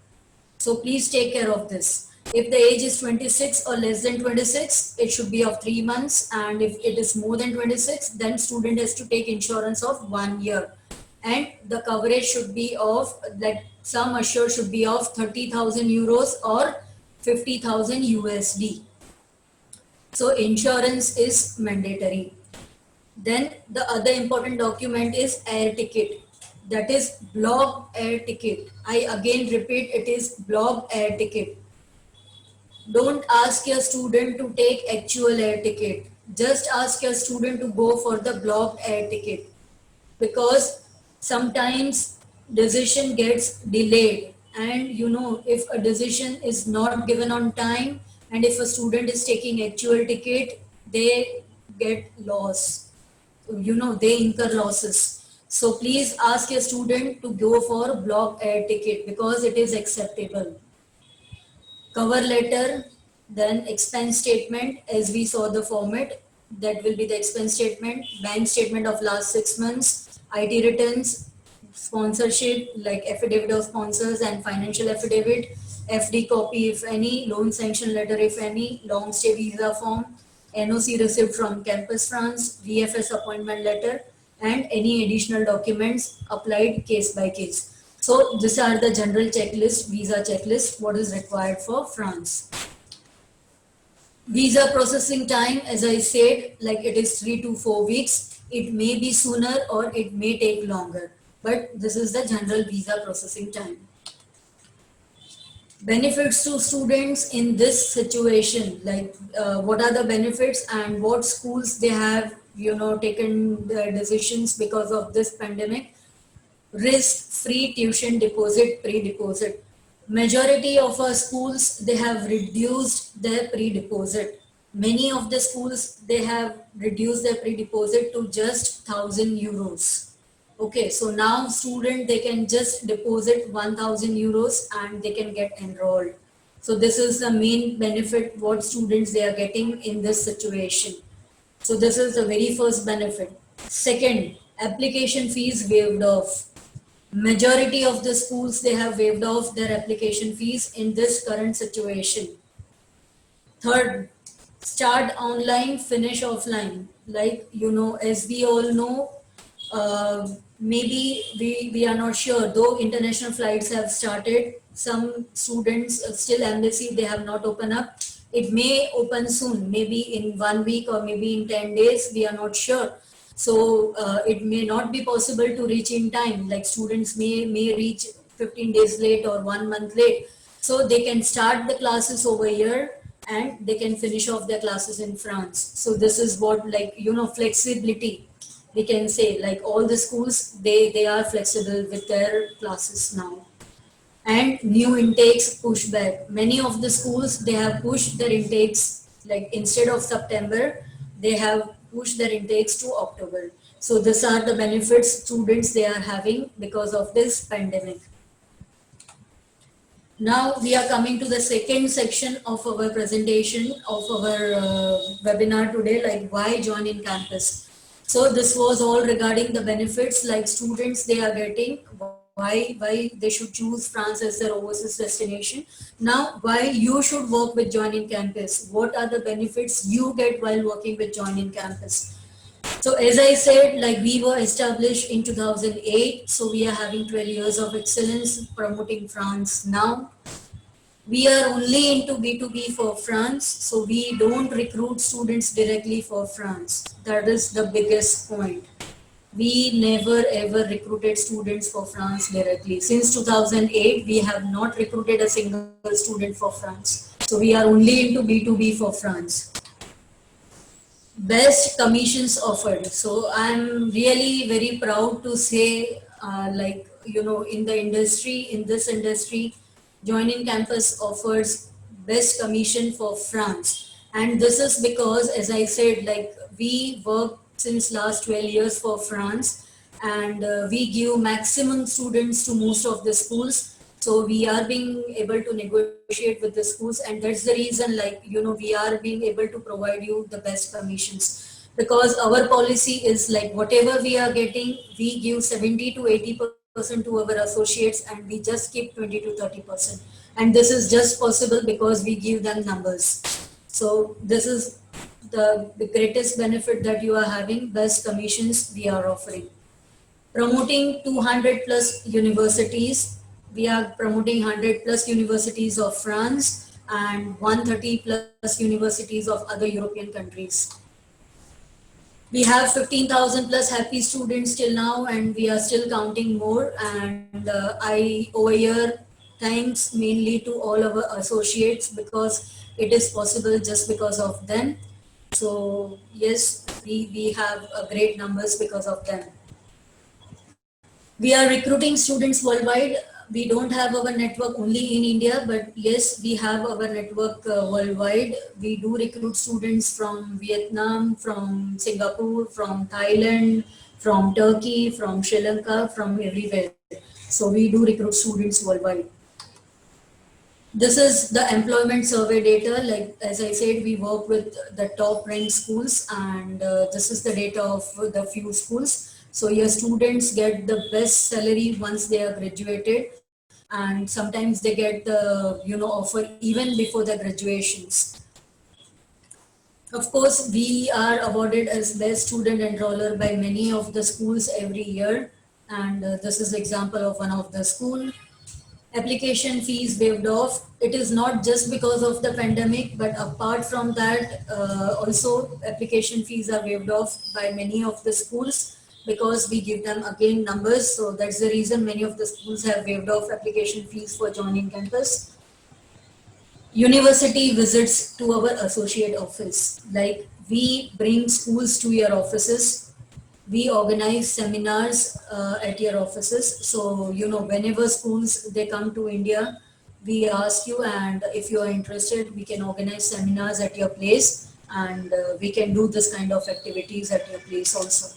So please take care of this. If the age is 26 or less than 26, it should be of 3 months. And if it is more than 26, then student has to take insurance of 1 year. And the coverage should be of, like, sum assured should be of 30,000 euros or 50,000 USD. So insurance is mandatory. Then the other important document is air ticket. That is block air ticket. I again repeat, it is block air ticket. Don't ask your student to take actual air ticket. Just ask your student to go for the blocked air ticket, because sometimes decision gets delayed, and if a decision is not given on time, and if a student is taking actual ticket, they get loss, they incur losses. So please ask your student to go for block air ticket because it is acceptable. Cover letter, then expense statement, as we saw the format, that will be the expense statement, bank statement of last 6 months, IT returns, sponsorship like affidavit of sponsors and financial affidavit, FD copy if any, loan sanction letter if any, long stay visa form, NOC received from Campus France, VFS appointment letter, and any additional documents applied case by case. So these are the general checklist, visa checklist, what is required for France. Visa processing time, as I said, like it is 3 to 4 weeks. It may be sooner or it may take longer, but this is the general visa processing time. Benefits to students in this situation, like what are the benefits and what schools they have, taken the decisions because of this pandemic. Risk-free tuition deposit, pre-deposit. Majority of our schools, they have reduced their pre-deposit. Many of the schools, they have reduced their pre-deposit to just 1,000 euros. Okay, so now student, they can just deposit 1,000 euros and they can get enrolled. So this is the main benefit what students they are getting in this situation. So this is the very first benefit. Second, application fees waived off. Majority of the schools, they have waived off their application fees in this current situation. Third, start online, finish offline. Like, as we all know, maybe we are not sure, though international flights have started, some students still embassy, they have not opened up. It may open soon, maybe in 1 week or maybe in 10 days, we are not sure. So it may not be possible to reach in time, like students may reach 15 days late or 1 month late. So they can start the classes over here and they can finish off their classes in France. So this is what, like, flexibility, we can say, like all the schools, they are flexible with their classes now. And new intakes pushback. Many of the schools, they have pushed their intakes, like instead of September, they have pushed their intakes to October. So these are the benefits students they are having because of this pandemic. Now we are coming to the second section of our presentation of our webinar today, like why join in campus. So this was all regarding the benefits, like students they are getting, why they should choose France as their overseas destination. Now, why you should work with Join in Campus, what are the benefits you get while working with Join in Campus. So as I said, like we were established in 2008, so we are having 12 years of excellence promoting France now. We are only into B2B for France, so we don't recruit students directly for France. That is the biggest point. We never ever recruited students for France directly. Since 2008, we have not recruited a single student for France. So we are only into B2B for France. Best commissions offered. So I'm really very proud to say, in the industry, in this industry, Join in Campus offers best commission for France. And this is because, as I said, like we work since last 12 years for France. and we give maximum students to most of the schools. So we are being able to negotiate with the schools, and that's the reason, like, we are being able to provide you the best commissions, because our policy is like whatever we are getting, we give 70 to 80% to our associates, and we just keep 20 to 30%. And this is just possible because we give them numbers. So this is the greatest benefit that you are having, best commissions we are offering. Promoting 200 plus universities. We are promoting 100 plus universities of France and 130 plus universities of other European countries. We have 15,000 plus happy students till now, and we are still counting more. And I over here thanks mainly to all our associates, because it is possible just because of them. So yes, we have great numbers because of them. We are recruiting students worldwide. We don't have our network only in India, but yes, we have our network worldwide. We do recruit students from Vietnam, from Singapore, from Thailand, from Turkey, from Sri Lanka, from everywhere. So we do recruit students worldwide. This is the employment survey data. Like as I said, we work with the top ranked schools, and this is the data of the few schools. So your students get the best salary once they are graduated, and sometimes they get the offer even before the graduations. Of course, we are awarded as best student enroller by many of the schools every year, and this is example of one of the school. Application fees waived off. It is not just because of the pandemic, but apart from that, also application fees are waived off by many of the schools, because we give them again numbers. So that's the reason many of the schools have waived off application fees for joining campus. University visits to our associate office. Like we bring schools to your offices, we organize seminars at your offices. So whenever schools they come to India, we ask you, and if you are interested, we can organize seminars at your place, and we can do this kind of activities at your place also.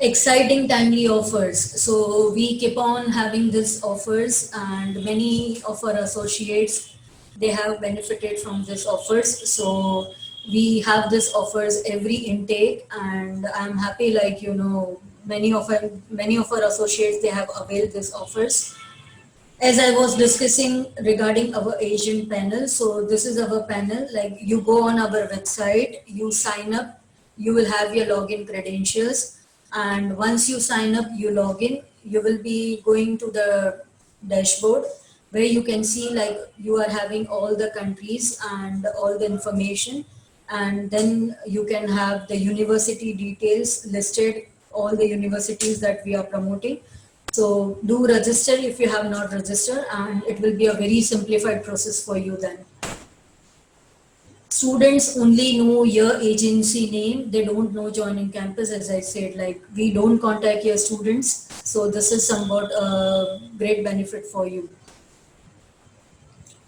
Exciting timely offers. So we keep on having these offers, and many of our associates they have benefited from these offers. So we have these offers every intake, and I'm happy, like many of our associates they have availed these offers. As I was discussing regarding our Asian panel, so this is our panel. Like you go on our website, you sign up, you will have your login credentials, and once you sign up, you log in, you will be going to the dashboard where you can see like you are having all the countries and all the information, and then you can have the university details listed, all the universities that we are promoting. So do register if you have not registered, and it will be a very simplified process for you then. Students only know your agency name, they don't know joining campus. As I said, like we don't contact your students. So this is somewhat a great benefit for you.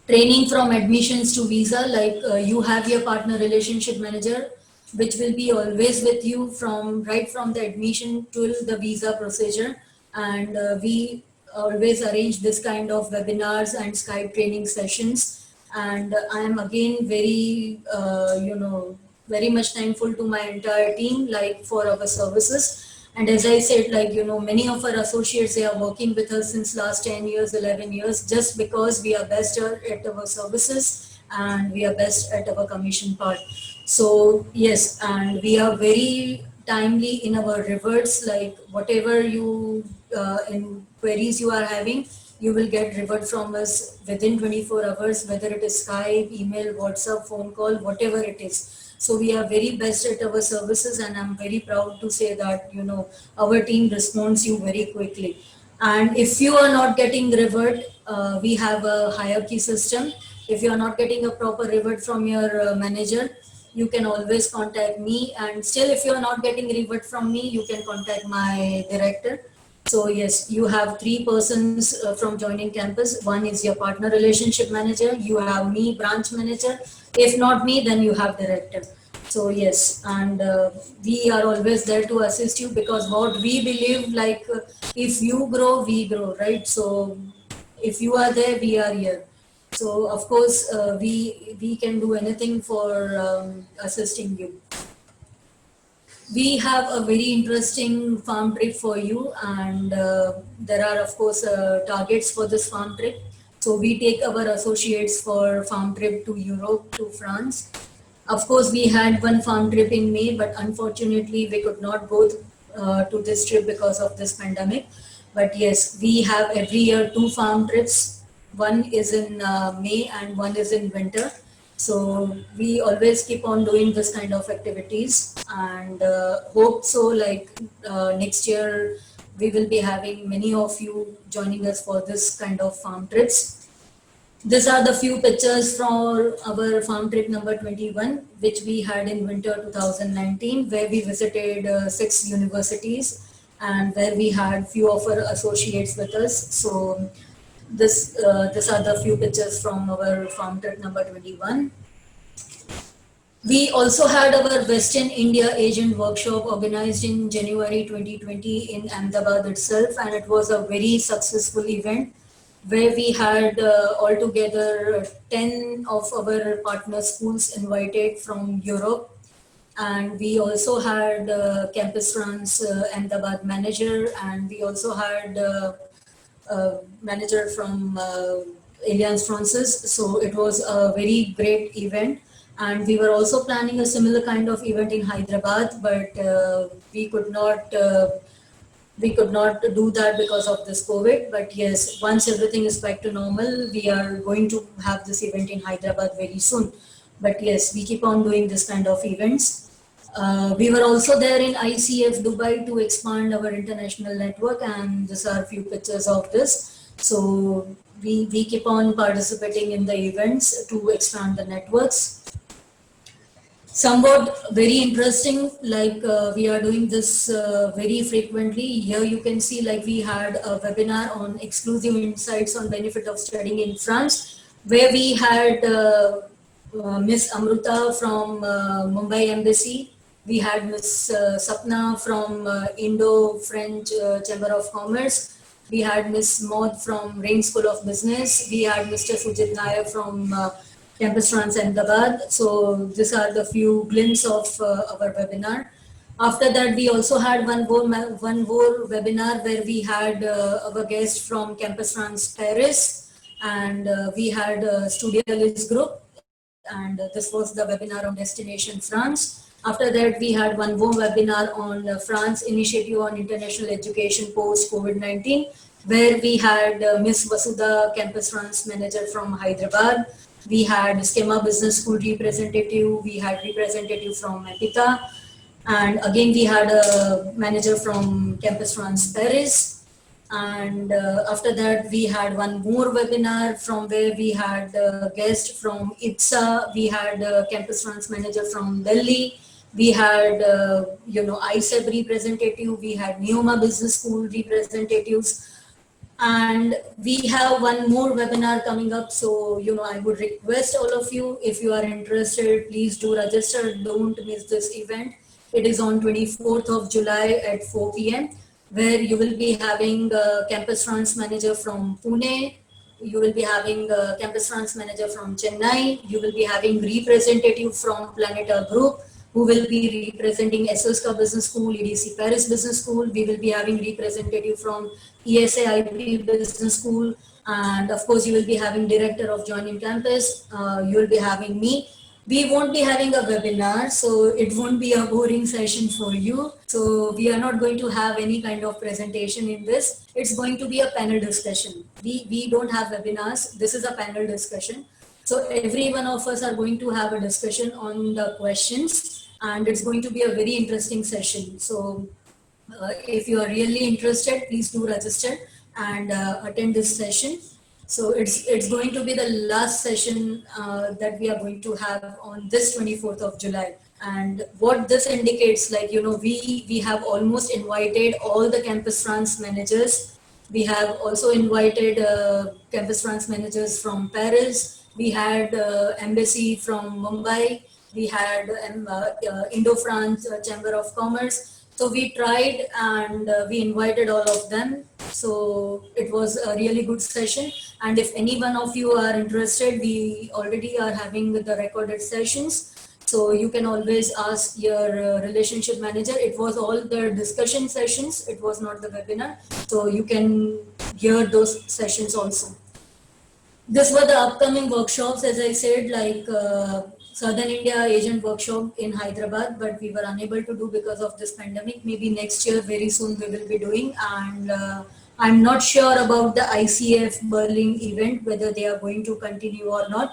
Training from admissions to visa, like you have your partner relationship manager, which will be always with you from right from the admission till the visa procedure. And we always arrange this kind of webinars and Skype training sessions. And I am again very very much thankful to my entire team, like for our services. And as I said, like, many of our associates, they are working with us since last 10 years, 11 years, just because we are best at our services, and we are best at our commission part. So yes, and we are very timely in our reverts, like whatever inquiries you are having, you will get revert from us within 24 hours, whether it is Skype, email, WhatsApp, phone call, whatever it is. So we are very best at our services, and I'm very proud to say that our team responds you very quickly. And if you are not getting revert, we have a hierarchy system. If you are not getting a proper revert from your manager, you can always contact me. And still, if you are not getting revert from me, you can contact my director. So yes, you have three persons from joining campus. One is your partner relationship manager. You have me, branch manager. If not me, then you have director. So yes, and we are always there to assist you, because what we believe, like if you grow, we grow, right? So if you are there, we are here. So of course, we can do anything for assisting you. We have a very interesting farm trip for you, and there are of course targets for this farm trip. So we take our associates for farm trip to Europe, to France. Of course, we had one farm trip in May, but unfortunately we could not go to this trip because of this pandemic. But yes, we have every year two farm trips. One is in May and one is in winter. So we always keep on doing this kind of activities, and hope so, like next year we will be having many of you joining us for this kind of farm trips. These are the few pictures from our farm trip number 21, which we had in winter 2019, where we visited 6 universities and where we had few of our associates with us. So these are the few pictures from our farm trip number 21. We also had our Western India Agent Workshop organized in January 2020 in Ahmedabad itself, and it was a very successful event where we had altogether 10 of our partner schools invited from Europe. And we also had Campus France Ahmedabad manager, and we also had manager from Alliance Francis. So it was a very great event. And we were also planning a similar kind of event in Hyderabad, but we could not do that because of this COVID. But yes, once everything is back to normal, we are going to have this event in Hyderabad very soon. But yes, we keep on doing this kind of events. We were also there in ICF Dubai to expand our international network, and these are a few pictures of this. So we keep on participating in the events to expand the networks. Somewhat very interesting, like we are doing this very frequently. Here you can see, like we had a webinar on exclusive insights on benefit of studying in France, where we had Miss Amruta from Mumbai Embassy. We had Miss Sapna from Indo-French Chamber of Commerce. We had Miss Maud from Rain School of Business. We had Mr. Sujit Nair from Campus France Ahmedabad. So these are the few glimpses of our webinar. After that, we also had one more webinar where we had our guest from Campus France Paris, and we had Studialist Group, and this was the webinar on Destination France. After that, we had one more webinar on France Initiative on International Education post COVID-19, where we had Miss Vasudha, Campus France Manager from Hyderabad. We had Schema Business School representative. We had representative from Epita. And again, we had a manager from Campus France Paris. And after that, we had one more webinar from where we had a guest from IPSA. We had a Campus France manager from Delhi. We had, ISEB representative. We had Neoma Business School representatives. And we have one more webinar coming up. So, I would request all of you, if you are interested, please do register. Don't miss this event. It is on 24th of July at 4 p.m., where you will be having Campus France manager from Pune. You will be having Campus France manager from Chennai. You will be having representative from Planeta Group, who will be representing SOSCA Business School, EDC Paris Business School. We will be having representative from ESAIP Business School. And of course, you will be having director of Joining Campus. You will be having me. We won't be having a webinar, so it won't be a boring session for you. So we are not going to have any kind of presentation in this. It's going to be a panel discussion. We don't have webinars. This is a panel discussion. So every one of us are going to have a discussion on the questions, and it's going to be a very interesting session. So if you are really interested, please do register and attend this session. So it's going to be the last session that we are going to have on this 24th of July. And what this indicates, like, we have almost invited all the Campus France managers. We have also invited Campus France managers from Paris. We had embassy from Mumbai. we had Indo-France Chamber of Commerce. So we tried and we invited all of them. So it was a really good session. And if any one of you are interested, we already are having the recorded sessions. So you can always ask your relationship manager. It was all the discussion sessions. It was not the webinar. So you can hear those sessions also. This were the upcoming workshops, as I said, like Southern India Agent Workshop in Hyderabad, but we were unable to do because of this pandemic. Maybe next year, very soon, we will be doing. And I'm not sure about the ICF Berlin event, whether they are going to continue or not.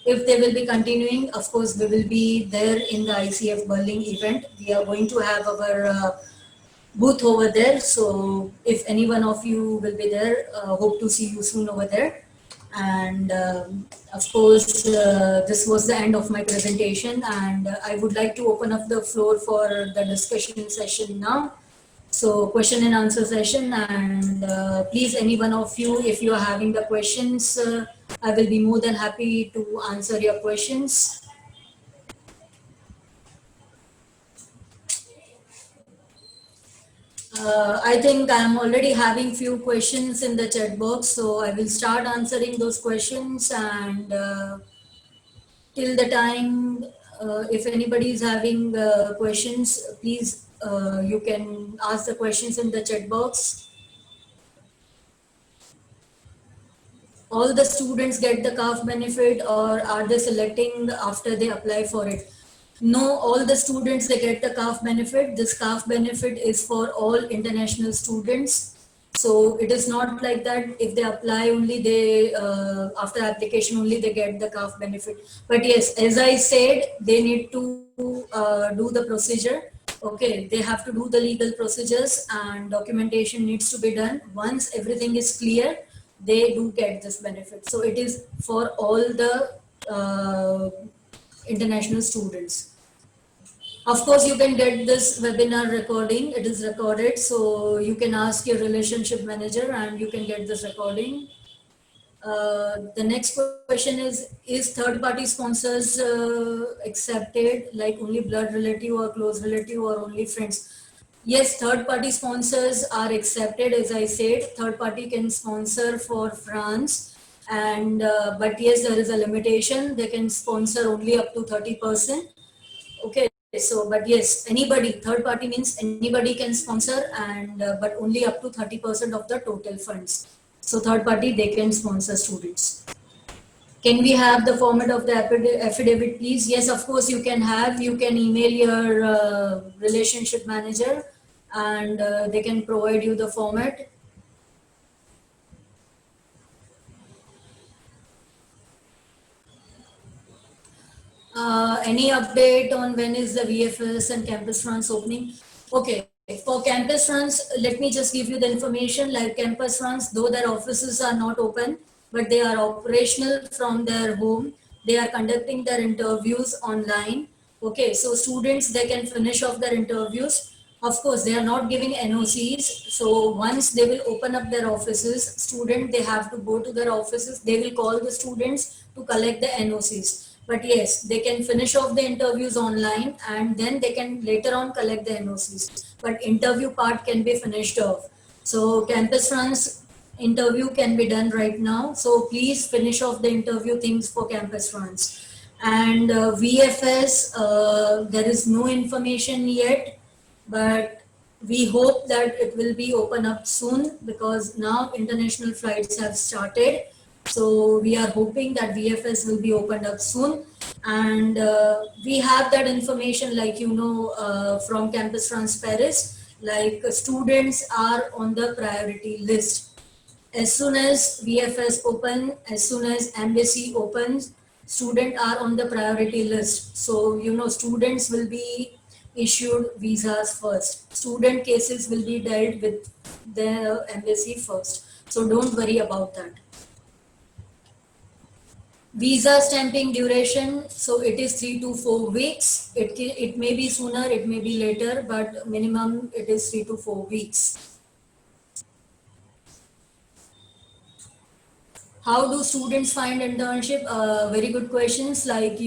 If they will be continuing, of course, we will be there in the ICF Berlin event. We are going to have our booth over there. So if any one of you will be there, hope to see you soon over there. And of course, this was the end of my presentation, and I would like to open up the floor for the discussion session now. So question and answer session, and please, any one of you, if you are having the questions, I will be more than happy to answer your questions. I think I'm already having few questions in the chat box, so I will start answering those questions. And till the time, if anybody is having questions, please you can ask the questions in the chat box. All the students get the CAF benefit, or are they selecting after they apply for it? No, all the students, they get the CAF benefit. This CAF benefit is for all international students. So it is not like that if they apply only, they after application only they get the CAF benefit. But yes, as I said, they need to do the procedure. Okay, they have to do the legal procedures, and documentation needs to be done. Once everything is clear, they do get this benefit. So it is for all the international students. Of course, you can get this webinar recording. It is recorded, so you can ask your relationship manager and you can get this recording. The next question is third party sponsors accepted, like only blood relative or close relative or only friends? Yes, third party sponsors are accepted. As I said, third party can sponsor for France, and but yes, there is a limitation. They can sponsor only up to 30%. Okay, so but yes, anybody, third party means anybody can sponsor, and but only up to 30% of the total funds. So third party, they can sponsor students. Can we have the format of the affidavit, please? Yes, of course you can have. You can email your relationship manager, and they can provide you the format. Any update on when is the VFS and Campus France opening? Okay, for Campus France, let me just give you the information. Like Campus France, though their offices are not open, but they are operational from their home. They are conducting their interviews online. Okay, so students, they can finish off their interviews. Of course, they are not giving NOCs. So once they will open up their offices, student, they have to go to their offices. They will call the students to collect the NOCs. But yes, they can finish off the interviews online, and then they can later on collect the NOCs. But interview part can be finished off. So Campus France interview can be done right now. So please finish off the interview things for Campus France. And VFS, there is no information yet, but we hope that it will be open up soon, because now international flights have started. So we are hoping that VFS will be opened up soon. And we have that information, like, from Campus France Paris, like students are on the priority list. As soon as VFS open, as soon as embassy opens, students are on the priority list. So, students will be issued visas first. Student cases will be dealt with the embassy first. So don't worry about that. Visa stamping duration, so it is 3 to 4 weeks. It may be sooner, it may be later, but minimum it is 3 to 4 weeks. How do students find internship? Very good questions. Like,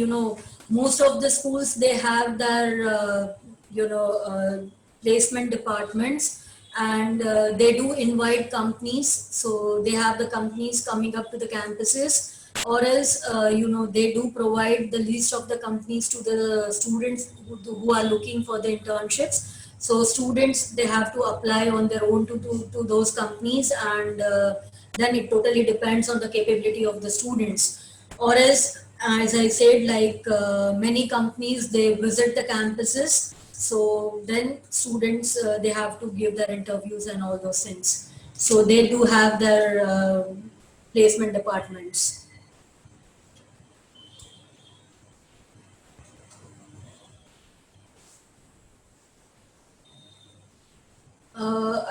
most of the schools, they have their placement departments, and they do invite companies. So they have the companies coming up to the campuses, or else they do provide the list of the companies to the students who are looking for the internships. So students, they have to apply on their own to those companies, and then it totally depends on the capability of the students. Or else, as I said, like many companies, they visit the campuses. So then students, they have to give their interviews and all those things. So they do have their placement departments.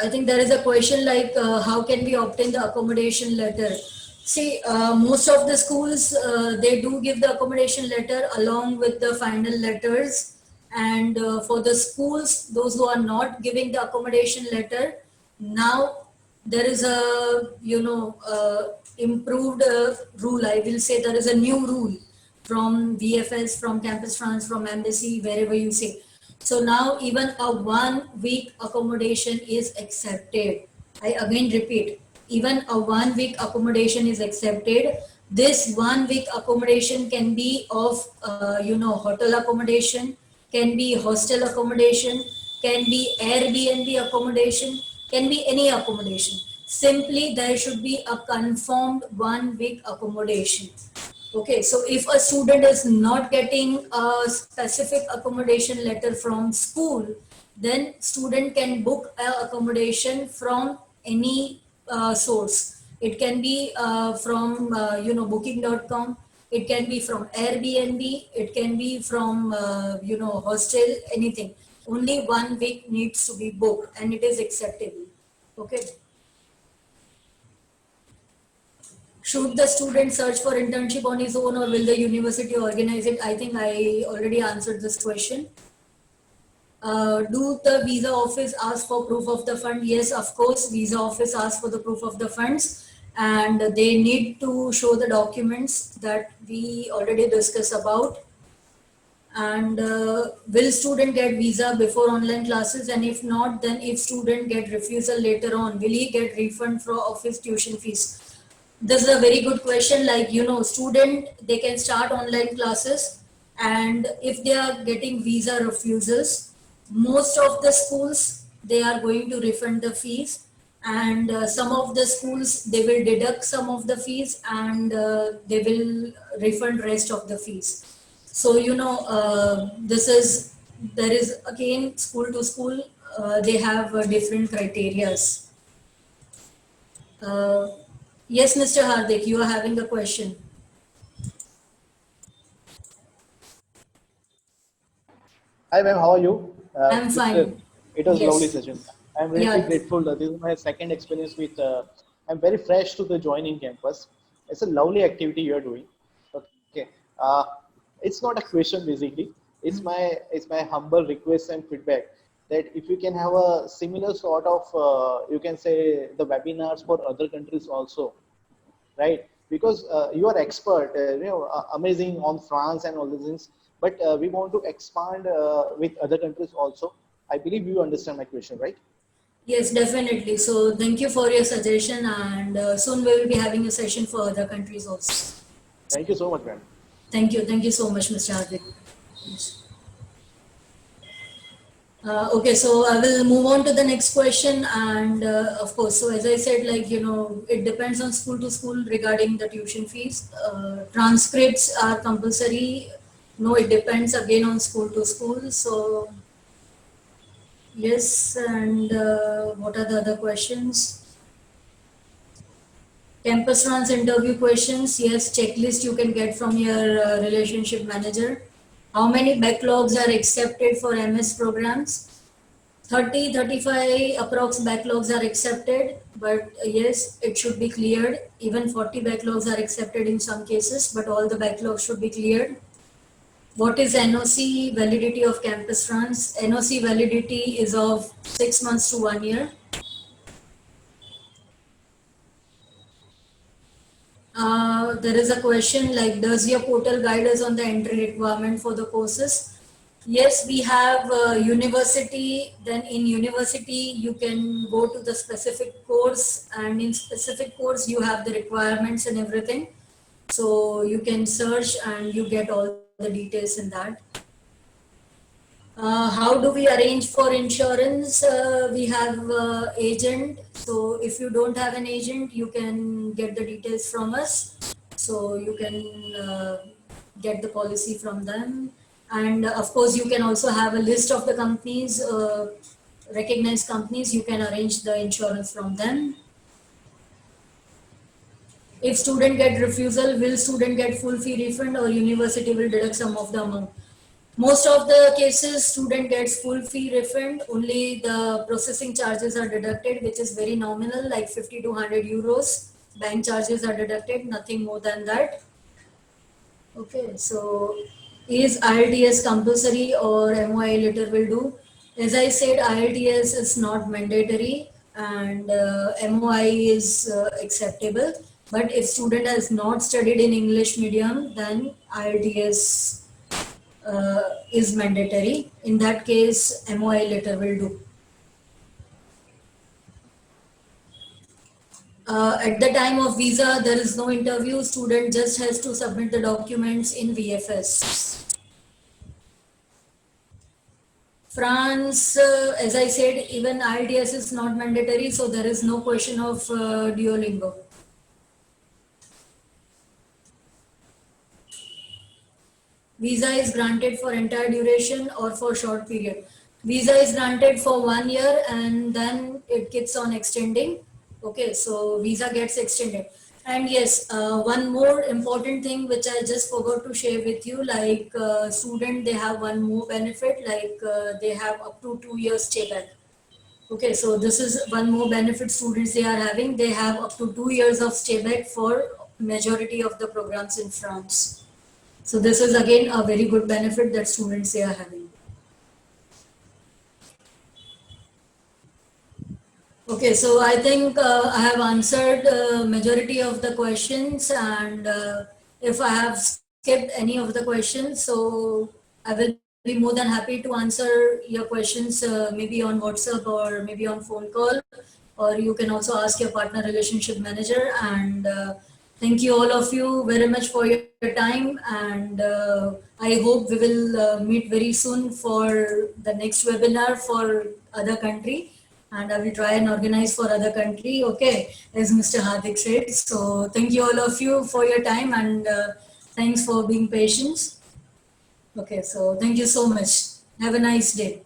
I think there is a question like, how can we obtain the accommodation letter? See, most of the schools, they do give the accommodation letter along with the final letters. And for the schools, those who are not giving the accommodation letter, now there is a, improved rule. I will say there is a new rule from VFS, from Campus France, from Embassy, wherever you say. So now even a 1 week accommodation is accepted. I again repeat, even a 1 week accommodation is accepted. This 1 week accommodation can be of, hotel accommodation, can be hostel accommodation, can be Airbnb accommodation, can be any accommodation. Simply there should be a confirmed 1 week accommodation. Okay, so if a student is not getting a specific accommodation letter from school, then student can book a accommodation from any source. It can be from booking.com. It can be from Airbnb. It can be from hostel. Anything. Only 1 week needs to be booked, and it is acceptable. Okay. Should the student search for internship on his own, or will the university organize it? I think I already answered this question. Do the visa office ask for proof of the fund? Yes, of course, visa office asks for the proof of the funds, and they need to show the documents that we already discussed about. And will student get visa before online classes? And if not, then if student get refusal later on, will he get refund for office tuition fees? This is a very good question. Like, student, they can start online classes, and if they are getting visa refusals, most of the schools, they are going to refund the fees, and some of the schools, they will deduct some of the fees, and they will refund rest of the fees. So there is again school to school, they have different criterias. uh, yes, Mr. Hardik, you are having a question. Hi ma'am, how are you? I'm fine. It was lovely Yes. session. I'm really Yeah. grateful that this is my second experience with. I'm very fresh to the joining campus. It's a lovely activity you are doing. Okay, uh, it's not a question basically. It's my humble request and feedback that if you can have a similar sort of you can say the webinars for other countries also, right? Because you are expert, amazing on France and all these things, but we want to expand with other countries also. I believe you understand my question, right? Yes, definitely. So thank you for your suggestion, and soon we will be having a session for other countries also. Thank you so much, man. Thank you. Thank you so much, Mr. Hardik. Yes. Okay, so I will move on to the next question, and of course, so as I said, like, it depends on school to school regarding the tuition fees. Transcripts are compulsory. No, it depends again on school to school. So yes, and what are the other questions? Campus runs interview questions. Yes, checklist you can get from your relationship manager. How many backlogs are accepted for MS programs? 30, 35 approx backlogs are accepted, but yes, it should be cleared. Even 40 backlogs are accepted in some cases, but all the backlogs should be cleared. What is NOC validity of campus runs? NOC validity is of 6 months to 1 year. There is a question like, does your portal guide us on the entry requirement for the courses? Yes, we have university. Then in university, you can go to the specific course, and in specific course, you have the requirements and everything. So you can search and you get all the details in that. How do we arrange for insurance? We have agent. So if you don't have an agent, you can get the details from us. So you can get the policy from them. And of course, you can also have a list of the companies, recognized companies. You can arrange the insurance from them. If student get refusal, will student get full fee refund or university will deduct some of the amount? Most of the cases, student gets full fee refund. Only the processing charges are deducted, which is very nominal, like 50 to 100 euros. Bank charges are deducted, nothing more than that. Okay, so is IELTS compulsory or MOI letter will do? As I said, IELTS is not mandatory and MOI is acceptable. But if student has not studied in English medium, then IELTS is mandatory. In that case, MOI letter will do. At the time of visa, there is no interview. Student just has to submit the documents in VFS. France, as I said, even IELTS is not mandatory, so there is no question of Duolingo. Visa is granted for entire duration or for short period. Visa is granted for 1 year and then it keeps on extending. Okay, so visa gets extended. And yes, one more important thing which I just forgot to share with you, like student, they have one more benefit, like they have up to 2 years stay back. Okay, so this is one more benefit students they are having. They have up to 2 years of stay back for majority of the programs in France. So this is again a very good benefit that students they are having. Okay, so I think I have answered majority of the questions, and if I have skipped any of the questions, so I will be more than happy to answer your questions maybe on WhatsApp or maybe on phone call, or you can also ask your partner relationship manager. And thank you all of you very much for your time, and I hope we will meet very soon for the next webinar for other country, and I will try and organize for other country. Okay, as Mr. Hardik said. So thank you all of you for your time, and thanks for being patient. Okay, so thank you so much. Have a nice day.